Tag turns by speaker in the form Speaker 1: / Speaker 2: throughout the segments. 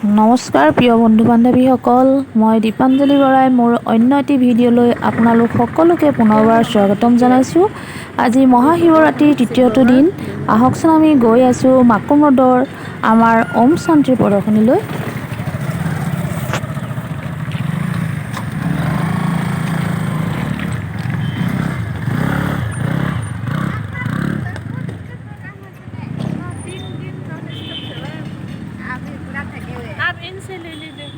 Speaker 1: নমস্কাৰ প্ৰিয় বন্ধু বান্ধৱীসকল, মই দীপাঞ্জলি বৰাই মোৰ অন্য এটি ভিডিঅ'লৈ আপোনালোক সকলোকে পুনৰবাৰ স্বাগতম জনাইছোঁ। আজি মহাশিৱৰাত্ৰিৰ তৃতীয়টো দিন। আহকচোন আমি গৈ আছোঁ মাকুম ৰোডৰ আমাৰ ওম শান্তিৰ প্ৰদৰ্শনীলৈ।
Speaker 2: आप इनसे ले लीजिए।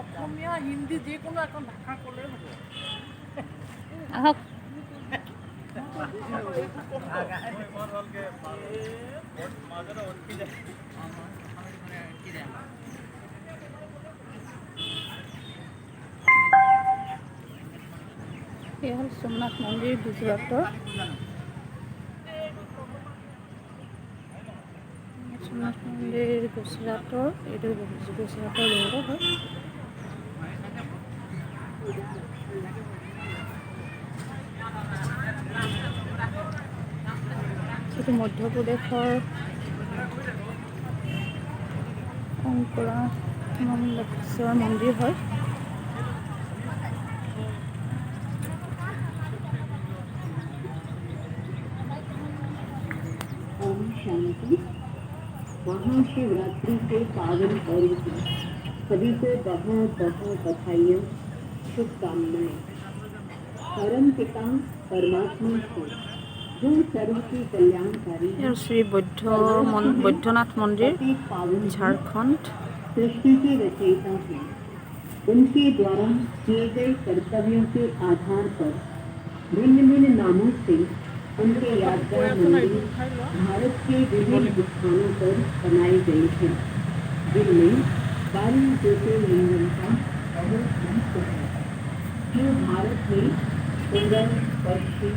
Speaker 2: অসমীয়া হিন্দী যিকোনো এখন ভাষা ক'লেই হ'ব।
Speaker 1: আহক। এয়া হ'ল সোমনাথ মন্দিৰ গুজৰাটৰ। সোমনাথ মন্দিৰ গুজৰাটৰ, এইটো গুজৰাটৰ লিংগ হয়। এইটো মধ্যপ্ৰদেশৰ অংকুৰামন্দেশ্বৰ মন্দিৰ হয়।
Speaker 3: ओम शांति। महाशिवरात्रि के पावन पर्व की सभी को बहुत बहुत बधाइयाँ, शुभकामनाएं। परम पिता परमात्मा को जो सर्व की कल्याणकारी
Speaker 1: ইয়াৰ শ্ৰী বৈদ্যনাথ মন্দিৰ,
Speaker 3: पावन
Speaker 1: ঝাৰখণ্ড।
Speaker 3: सृष्टि के रचयिता हैं। उनके द्वारा किए गए कर्तव्यों के आधार पर भिन्न भिन्न नामों से उनके यादगार मंदिर भारत के विभिन्न स्थानों पर बनाए गए हैं, जिनमें 12 ज्योतिर्लिंगम का बहुत महत्व है, जो भारत में पूर्व, पश्चिम,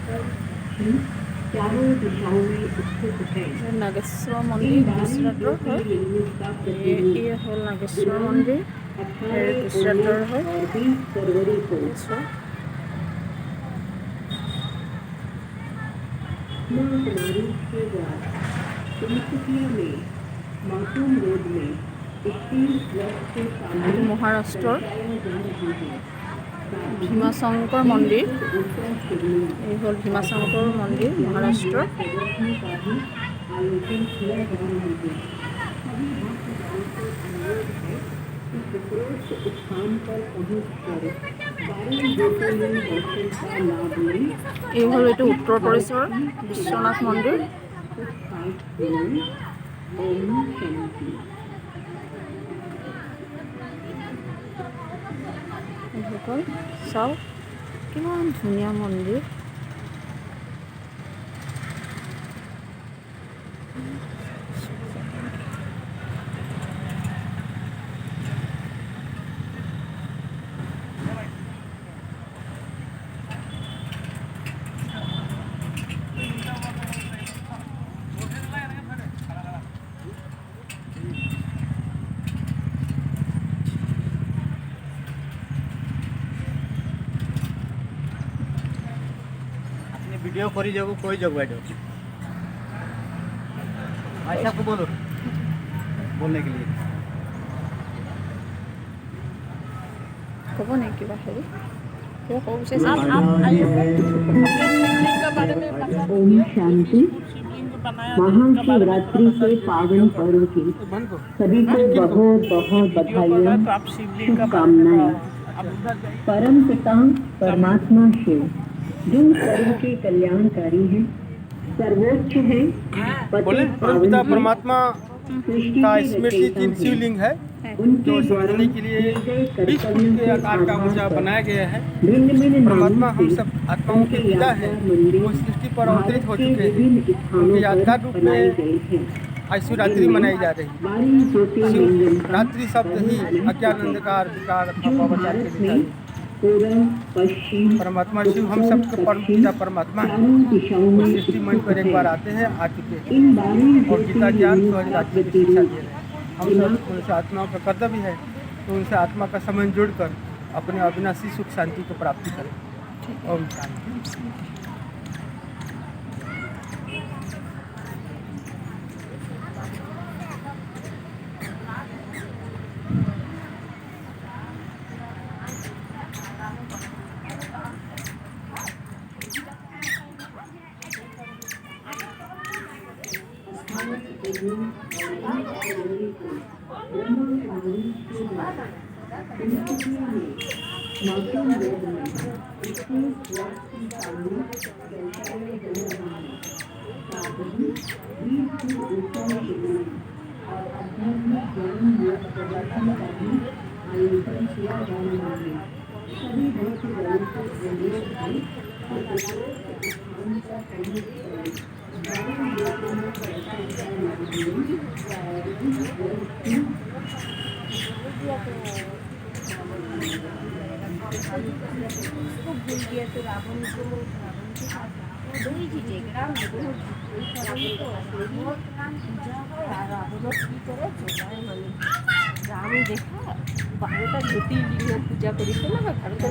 Speaker 3: उत्तर, दक्षिण चारों दिशाओं में स्थित है।
Speaker 1: नागेश्वर मन्दिर गुजराटर হয়। এই হ'ল নাগেশ্বৰ মন্দিৰ, গুজৰাটৰ হয়।
Speaker 3: और 20 फरवरी को मां कुमारी के द्वारा तिनसुकिया में मासूम रोड में 21 वर्ष से
Speaker 1: এইটো মহাৰাষ্ট্ৰৰ ভীমাশংকৰ মন্দিৰ। এই হ'ল ভীমাশংকৰ মন্দিৰ, মহাৰাষ্ট্ৰৰ।
Speaker 3: आयोजन किया जा रहा है। सभी भक्तजनों से अनुरोध है कि उपरोक्त स्थान पर पहुंचकर 12 ज्योतिर्लिंग दर्शन का लाभ लें।
Speaker 1: এই হ'ল এইটো উত্তৰ প্ৰদেশৰ বিশ্বনাথ মন্দিৰ।
Speaker 3: ओम शांति।
Speaker 1: এইসকল চাওক কিমান ধুনীয়া মন্দিৰ।
Speaker 4: वीडियो करी जगह कोई जगह बैठो आयशा को बोलो बोलने के लिए।
Speaker 1: ক'ব নেকি কিবা হেৰি কিবা ক'ব বিচাৰিছে?
Speaker 3: ओम शांति। महाशिवरात्रि के पावन पर्व की सभी को बहुत बहुत बधाइयाँ, शुभकामनाएं। परम पिता परमात्मा शिव जो सर्व के कल्याणकारी है, सर्वोच्च है,
Speaker 4: बोले
Speaker 3: पावन है,
Speaker 4: परमात्मा
Speaker 3: सृष्टि
Speaker 4: का
Speaker 3: के
Speaker 4: स्मृति
Speaker 3: रचयिता हैं।
Speaker 4: शिवलिंग है
Speaker 3: उनके
Speaker 4: जो
Speaker 3: द्वारा
Speaker 4: समझने के लिए
Speaker 3: किए गए
Speaker 4: 20 फुट
Speaker 3: कर्तव्यों
Speaker 4: के
Speaker 3: के
Speaker 4: आकार का ऊंचा
Speaker 3: आधार पर
Speaker 4: बनाया गया है।
Speaker 3: भिन्न भिन्न
Speaker 4: परमात्मा
Speaker 3: नामों
Speaker 4: हम
Speaker 3: से
Speaker 4: सब आत्माओं के
Speaker 3: उनके
Speaker 4: पिता हैं,
Speaker 3: यादगार मंदिर
Speaker 4: वो सृष्टि पर
Speaker 3: भारत
Speaker 4: अवतरित हो
Speaker 3: के
Speaker 4: चुके हैं।
Speaker 3: विभिन्न स्थानों
Speaker 4: उनके
Speaker 3: पर
Speaker 4: यादगार रूप
Speaker 3: बनाए
Speaker 4: में
Speaker 3: गए हैं।
Speaker 4: आज शिवरात्रि मनाई जा रही है।
Speaker 3: 12 ज्योतिर्लिंगम का
Speaker 4: रात्रि शब्द ही
Speaker 3: बहुत
Speaker 4: अज्ञान
Speaker 3: महत्व है,
Speaker 4: अंधकार विकार अथवा
Speaker 3: जो
Speaker 4: पाप
Speaker 3: भारत
Speaker 4: के
Speaker 3: में
Speaker 4: लिए
Speaker 3: पूर्व, पश्चिम,
Speaker 4: परमात्मा शिव हम
Speaker 3: उत्तर,
Speaker 4: सबके परम
Speaker 3: दक्षिण
Speaker 4: पिता परमात्मा है।
Speaker 3: चारों दिशाओं
Speaker 4: वो
Speaker 3: में
Speaker 4: सृष्टि मंच
Speaker 3: स्थित
Speaker 4: पर एक
Speaker 3: है।
Speaker 4: बार आते हैं, आ चुके हैं
Speaker 3: इन 12
Speaker 4: और गीता ज्ञान
Speaker 3: ज्योतिर्लिंगों
Speaker 4: सहज
Speaker 3: का
Speaker 4: राज्य की शिक्षा दे
Speaker 3: प्रतिरूप
Speaker 4: रहे हैं। हम सब उनसे आत्माओं का कर्तव्य है तो उनसे आत्मा का संबंध जोड़कर अपने अविनाशी सुख शांति को प्राप्ति करें।
Speaker 2: ओम शांति।
Speaker 3: आयोजन किया जाने वाले सभी भक्त जनों को अनुरोध है कि प्रत्येक स्थान पर पहुंच कर दान देते में पैसा
Speaker 5: उसको भूल गया तो रावण की दो ही चीजें राम रावण की तरह जोड़ाए माने राम देखा भारत ज्योतिर्लिंग पूजा करी ना भारत एक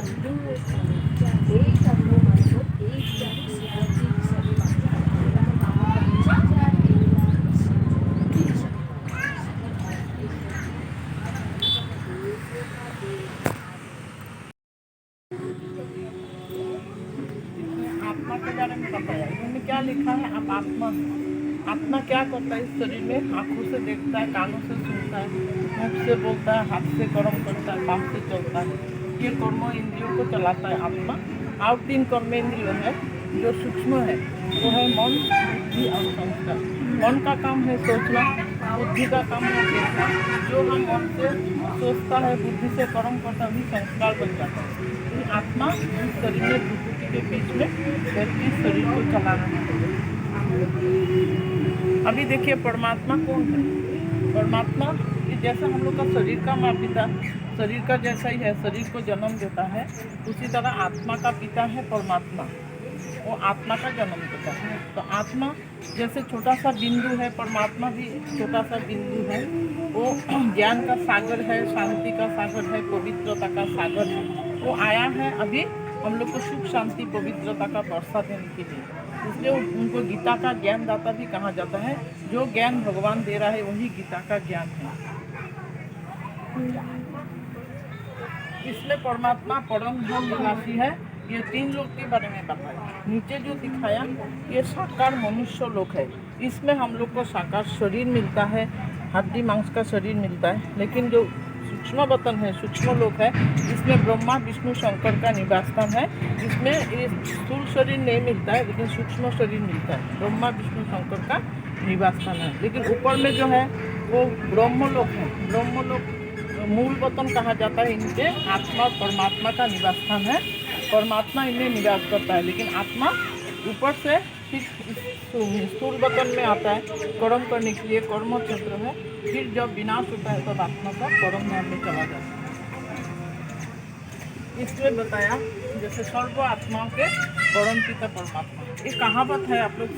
Speaker 5: करने मानो एक
Speaker 2: आत्मा के बारे में बताया। इन्होंने क्या लिखा है, आप आत्मा आत्मा क्या करता है इस शरीर में? आँखों से देखता है, कानों से सुनता है, मुख से बोलता है, हाथ से कर्म करता है, पाँव से चलता है। ये कर्म इंद्रियों को चलाता है आत्मा। और 3 कर्मेंद्रिय है जो सूक्ष्म है, वो है मन, बुद्धि और संस्कार। मन का काम है सोचना, बुद्धि का काम है देखना। जो हम मन से सोचता है, बुद्धि से कर्म करता है, वही संस्कार बन जाता है। आत्मा शरीर में विभूति के बीच में व्यक्ति शरीर को चलाना है। अभी देखिए परमात्मा कौन है? परमात्मा ये जैसा हम लोग का शरीर का माँ पिता शरीर का जैसा ही है, शरीर को जन्म देता है, उसी तरह आत्मा का पिता है परमात्मा। वो आत्मा का जन्म देता है। तो आत्मा जैसे छोटा सा बिंदु है, परमात्मा भी छोटा सा बिंदु है। वो ज्ञान का सागर है, शांति का सागर है, पवित्रता का सागर है। वो आया है अभी हम लोग को सुख शांति पवित्रता का वर्षा देने के लिए। इसलिए उनको गीता का ज्ञान दाता भी कहा जाता है। जो ज्ञान भगवान दे रहा है वही गीता का ज्ञान है। इसलिए परमात्मा परम धाम निवासी है। ये 3 लोग के बारे में बताया। नीचे जो दिखाया ये साकार मनुष्य लोग है। इसमें हम लोग को साकार शरीर मिलता है, हड्डी मांस का शरीर मिलता है। लेकिन जो सूक्ष्म वतन है, सूक्ष्म लोक है, इसमें ब्रह्मा विष्णु शंकर का निवास स्थान है। इसमें ये स्थूल शरीर नहीं मिलता है, लेकिन सूक्ष्म शरीर मिलता है। ब्रह्मा विष्णु शंकर का निवास स्थान है। लेकिन ऊपर में जो है वो ब्रह्मलोक है। ब्रह्मलोक मूल वतन कहा जाता है। इनके आत्मा परमात्मा का निवास स्थान है। परमात्मा इनमें निवास करता है, लेकिन आत्मा ऊपर से फिर स्थूल वतन में आता है कर्म करने के लिए। कर्म क्षेत्र है। फिर जब विनाश होता है तब आत्मा का परम धाम में चला जाता है। इसमें बताया जैसे सर्व आत्माओं के परम पिता परमात्मा। ये कहावत है, आप लोग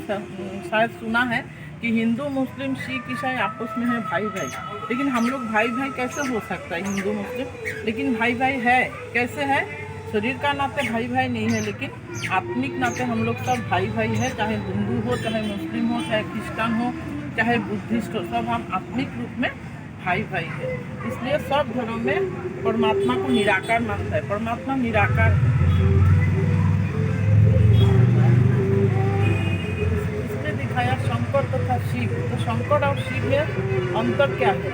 Speaker 2: शायद सुना है कि हिंदू मुस्लिम सिख ईसाई आपस में है भाई भाई। लेकिन हम लोग भाई भाई कैसे हो सकता है हिंदू मुस्लिम? लेकिन भाई भाई है। कैसे है? शरीर का नाते भाई भाई नहीं है, लेकिन आत्मिक नाते हम लोग सब भाई भाई है। चाहे हिंदू हो, चाहे मुस्लिम हो, चाहे क्रिश्चियन हो, चाहे बुद्धिस्ट हो, सब हम आत्मिक रूप में भाई भाई है। इसलिए सब धर्म में परमात्मा को निराकार मानता है। परमात्मा निराकार है। इसमें दिखाया शंकर तथा शिव। तो शंकर और शिव में अंतर क्या है?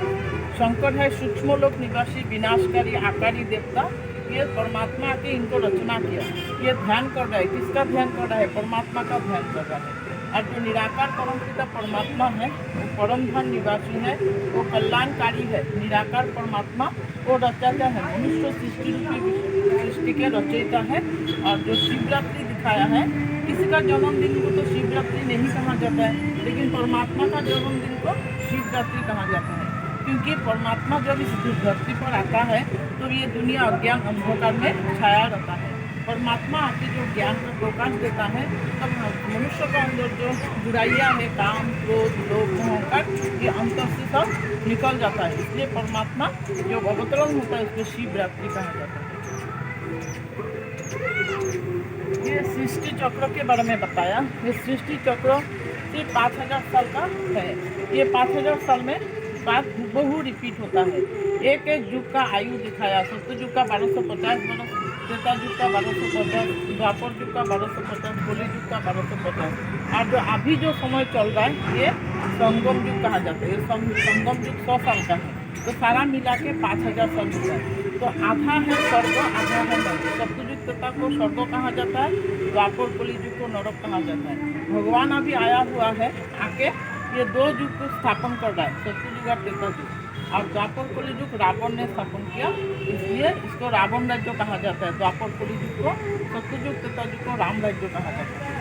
Speaker 2: शंकर है सूक्ष्म लोक निवासी विनाशकारी आकारी देवता। ये परमात्मा के इनको रचना किया। ये ध्यान कर रहा है। किसका ध्यान कर रहा है? परमात्मा का ध्यान कर रहा है। और जो निराकार परम पिता परमात्मा है वो परम धाम निवासी है। वो कल्याणकारी है। निराकार परमात्मा वो रचयिता है। मनुष्य सृष्टि के रचयिता है। और जो शिवरात्रि दिखाया है, किसी का जन्मदिन को तो शिवरात्रि नहीं कहा जाता है, लेकिन परमात्मा का जन्मदिन को शिवरात्रि कहा जाता है। क्योंकि परमात्मा जब इस धरती पर आता है तो ये दुनिया अज्ञान अंधकार में छाया रहता है। परमात्मा आके जो ज्ञान का प्रकाश देता है, तब मनुष्य का अंदर जो बुराइयाँ है, काम क्रोध लोभ अहंकार, ये अंतर से सब निकल जाता है। इसलिए परमात्मा जो अवतरण होता है उसको शिवरात्रि कहा जाता है। सृष्टि चक्र के बारे में बताया। ये सृष्टि चक्र सिर्फ 5000 साल का है। ये 5000 साल में बात बहु रिपीट होता है। एक एक युग का आयु दिखाया। सत्य युग का 1250 वर्ष, त्रेता युग का 1250, द्वापर युग का 1250, कली युग का 1250, और जो अभी जो समय चल रहा है ये संगम युग कहा जाता है। ये संगम युग 100 साल का है, तो सारा मिला के 5000 साल होता है। तो आधा है स्वर्ग, आधा है नरक। सत्ययुग त्रेता को स्वर्ग कहा जाता है, द्वापर कली युग को नरक कहा जाता है। भगवान अभी आया हुआ है, आके ये 2 युग को स्थापन कर रहा है, सत्ययुग और त्रेता युग। और द्वापर कली युग रावण ने स्थापन किया, इसलिए इसको रावण राज्य कहा जाता है। द्वापर कली युग को सत्ययुग त्रेता युग को राम राज्य कहा जाता है।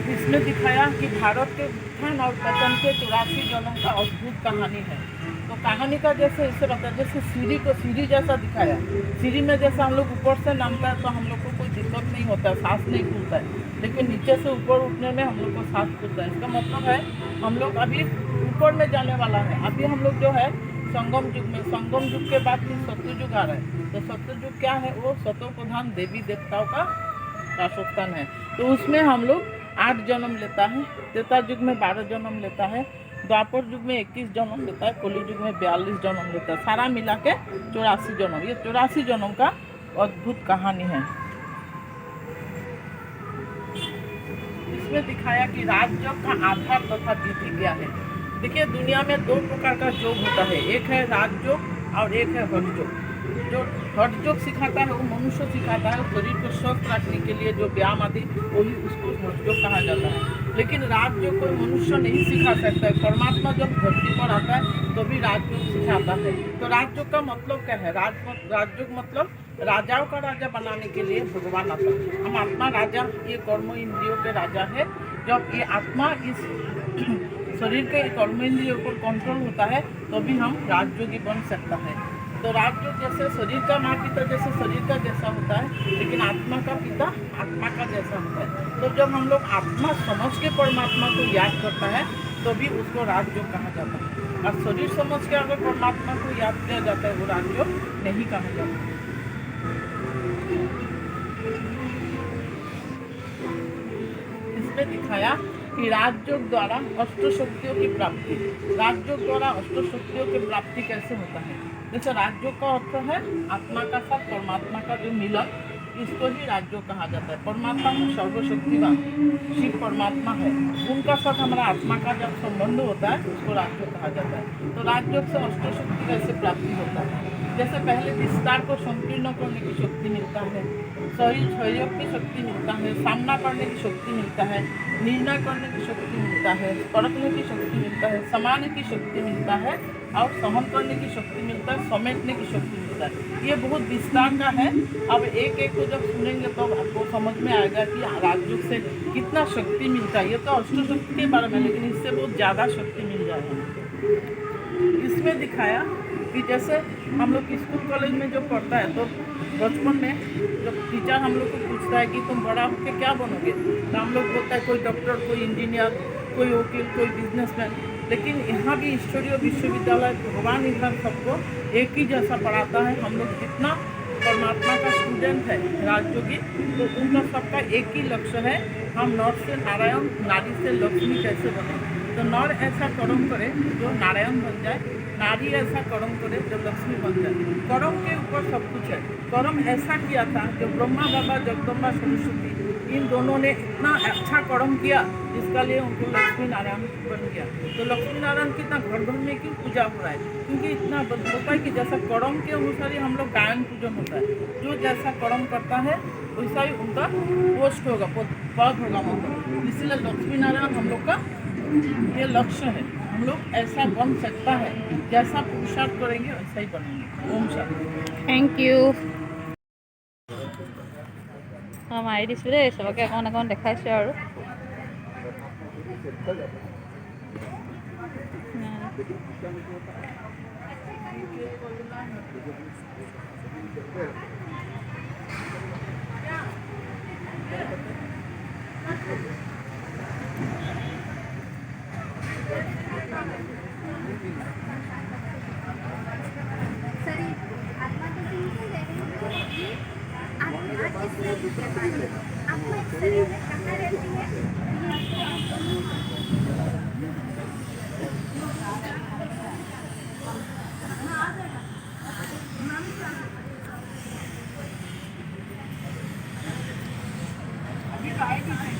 Speaker 2: इसमें दिखाया कि भारत के उत्थान और पतन के 84 जन्मों का अद्भुत कहानी है। तो कहानी का जैसे इससे बताया, जैसे सीढ़ी जैसा दिखाया। सीढ़ी में जैसे हम लोग ऊपर से नामता है तो हम लोग को कोई दिक्कत नहीं होता है, सांस नहीं खुलता है, लेकिन नीचे से ऊपर उठने में हम लोग को सांस खुलता है। इसका मतलब है हम लोग अभी ऊपर में जाने वाला है। अभी हम लोग जो है संगम युग में, संगम युग के बाद फिर सत्ययुग आ रहा है। तो सत्ययुग क्या है? वो सतो प्रधान देवी देवताओं का वासस्थान है। तो उसमें हम लोग 8 जन्म लेता है, त्रेता युग में 12 जन्म लेता है, द्वापर युग में 21 जन्म लेता है, कली युग में 42 जन्म लेता है। सारा मिला के 84 जन्म। ये 84 जन्म का अद्भुत कहानी है। इसमें दिखाया कि राजयोग का आधार तथा विधि क्या है। देखिए, दुनिया में 2 प्रकार का योग होता है, एक है राजयोग और एक है हठयोग। जो हठयोग सिखाता है वो मनुष्य सिखाता है, शरीर को स्वस्थ रखने के लिए जो व्यायाम आदि, वही उसको हठयोग कहा जाता है। लेकिन राजयोग कोई मनुष्य नहीं सिखा सकता है। परमात्मा जब धरती पर आता है तो भी राजयोग सिखाता है। तो राजयोग का मतलब क्या है? राजयोग मतलब राजाओं का राजा बनाने के लिए भगवान आता है। हम आत्मा राजा, ये कर्म इंद्रियों के राजा है। जब ये आत्मा इस शरीर के कर्म इंद्रियों पर कंट्रोल होता है तो भी हम राजयोगी बन सकता है। तो राजयोग जैसे शरीर का माँ पिता जैसे शरीर का जैसा होता है, लेकिन आत्मा का पिता आत्मा का जैसा होता है। तो जब हम लोग आत्मा समझ के परमात्मा को याद करता है तो भी उसको राजयोग कहा जाता है। और शरीर समझ के अगर परमात्मा को याद किया जाता है वो राजयोग नहीं कहा जाता। इसमें दिखाया कि राजयोग द्वारा अष्ट शक्तियों की प्राप्ति। राजयोग द्वारा अष्ट शक्तियों की प्राप्ति कैसे होता है? जैसे राजयोग का अर्थ है आत्मा का साथ परमात्मा का जो मिलन, इसको ही राजयोग कहा जाता है। परमात्मा सर्वशक्तिवान शिव परमात्मा है, उनका साथ हमारा आत्मा का जब संबंध होता है उसको राजयोग कहा जाता है। तो राजयोग से अष्ट शक्ति कैसे प्राप्ति होता है? जैसे पहले विस्तार को संकीर्ण करने की शक्ति मिलता है, सहयोग की शक्ति मिलता है, सामना करने की शक्ति मिलता है, निर्णय करने की शक्ति मिलता है, परखने की शक्ति मिलता है, समाने की शक्ति मिलता है, और सहन करने की शक्ति मिलता है, समेटने की शक्ति मिलता है। ये बहुत विस्तार का है। अब एक एक को जब सुनेंगे तो आपको समझ में आएगा कि राजयोग से कितना शक्ति मिलता है। ये तो अष्ट शक्ति के बारे में, लेकिन इससे बहुत ज़्यादा शक्ति मिल जाएगा। इसमें दिखाया कि जैसे हम लोग स्कूल कॉलेज में जो पढ़ता है तो बचपन में जब टीचर हम लोग को पूछता है कि तुम बड़ा होकर क्या बनोगे, तो हम लोग बोलता है कोई डॉक्टर, कोई इंजीनियर, कोई वकील, कोई बिजनेसमैन। लेकिन यहाँ भी ईश्वरीय विश्वविद्यालय भगवान इधर सबको एक ही जैसा पढ़ाता है। हम लोग जितना परमात्मा का स्टूडेंट है राजयोगी, तो उनका सबका एक ही लक्ष्य है, हम नर से नारायण, नारी से लक्ष्मी कैसे बने। तो नर ऐसा कर्म करे जो नारायण बन जाए, नारी ऐसा कर्म करे जो लक्ष्मी बन जाए। कर्म के ऊपर सब कुछ है। कर्म ऐसा किया था जो ब्रह्मा बाबा, जगदम्बा, सरस्वती, इन दोनों ने इतना अच्छा कर्म किया जिसका लिए उनको लक्ष्मी नारायण बन गया। तो लक्ष्मी नारायण कितना घर घर में क्यों पूजा हो रहा है? क्योंकि इतना होता है कि जैसा कर्म के अनुसार ही हम लोग गायन पूजन होता है। जो जैसा कर्म करता है वैसा ही उनका पोस्ट होगा, पद होगा। मतलब इसलिए लक्ष्मी नारायण हम लोग का ये लक्ष्य है। हम लोग ऐसा बन सकता है, जैसा पुरुषार्थ करेंगे वैसा ही बनेंगे। ओम शांति।
Speaker 1: Thank you. मारि दिছোঁ দেই, চবকে অকণ অকণ দেখাইছোঁ আৰু
Speaker 6: आत्मा किससे जुड़ने वाली है? आत्मा इस शरीर में कहाँ रहती है? ये
Speaker 2: अभी तो आएगी